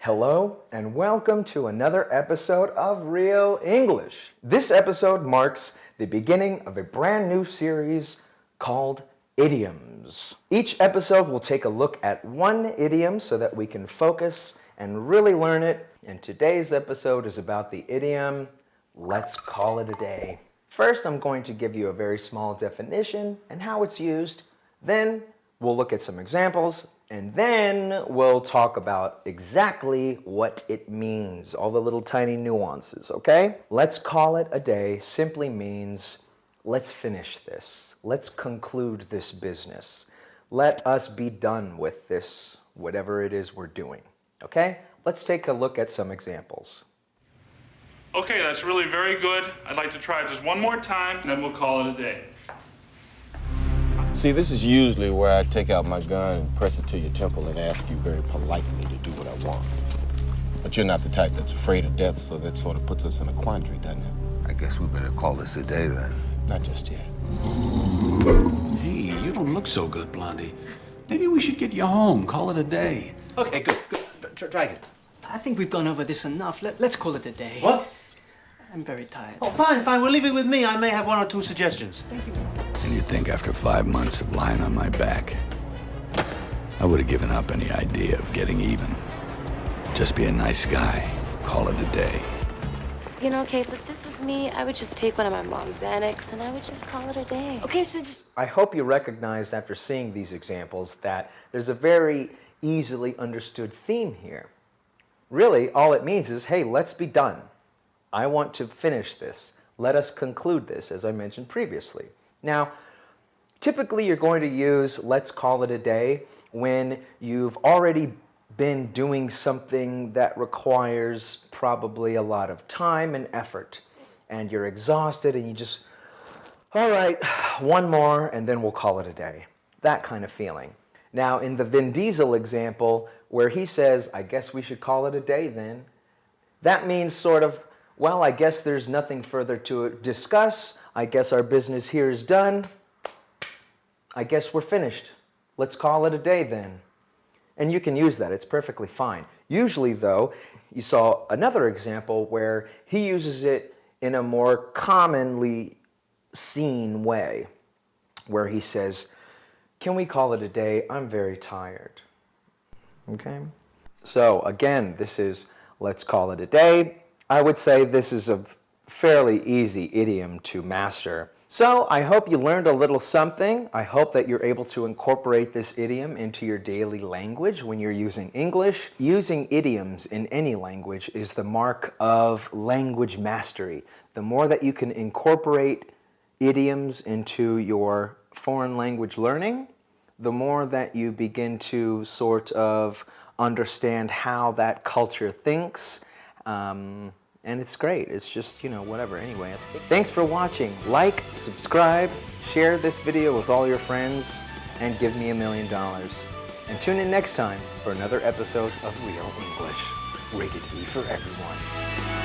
Hello and welcome to another episode of Real English. This episode marks the beginning of a brand new series called Idioms. Each episode will take a look at one idiom so that we can focus and really learn it. And today's episode is about the idiom, let's call it a day. First, I'm going to give you a very small definition and how it's used. Then we'll look at some examples, and then we'll talk about exactly what it means, all the little tiny nuances, okay? Let's call it a day simply means let's finish this. Let's conclude this business. Let us be done with this, whatever it is we're doing, okay? Let's take a look at some examples. Okay, that's really very good. I'd like to try it just one more time, and then we'll call it a day. See, this is usually where I take out my gun and press it to your temple and ask you very politely to do what I want. But you're not the type that's afraid of death, so that sort of puts us in a quandary, doesn't it? I guess we better call this a day then. Not just yet. Hey, you don't look so good, Blondie. Maybe we should get you home, call it a day. Okay, good. Try again. I think we've gone over this enough. Let's call it a day. What? I'm very tired. Oh, fine. We'll leave it with me. I may have one or two suggestions. Thank you. And you think after 5 months of lying on my back, I would have given up any idea of getting even. Just be a nice guy, call it a day. You know, Case, if this was me, I would just take one of my mom's Xanax and I would just call it a day. Okay, so just... I hope you recognized after seeing these examples that there's a very easily understood theme here. Really, all it means is, hey, let's be done. I want to finish this. Let us conclude this, as I mentioned previously. Now, typically you're going to use let's call it a day when you've already been doing something that requires probably a lot of time and effort, and you're exhausted and you just, all right, one more and then we'll call it a day. That kind of feeling. Now, in the Vin Diesel example, where he says, I guess we should call it a day then, that means sort of, well, I guess there's nothing further to discuss. I guess our business here is done. I guess we're finished. Let's call it a day then. And you can use that. It's perfectly fine. Usually, though, you saw another example where he uses it in a more commonly seen way, where he says, can we call it a day? I'm very tired. Okay? So, again, this is let's call it a day. I would say this is a fairly easy idiom to master. So I hope you learned a little something. I hope that you're able to incorporate this idiom into your daily language when you're using English. Using idioms in any language is the mark of language mastery. The more that you can incorporate idioms into your foreign language learning, the more that you begin to sort of understand how that culture thinks. And it's great. It's just, whatever. Anyway, thanks for watching. Like, subscribe, share this video with all your friends, and give me $1 million. And tune in next time for another episode of Real English. Rated E for everyone.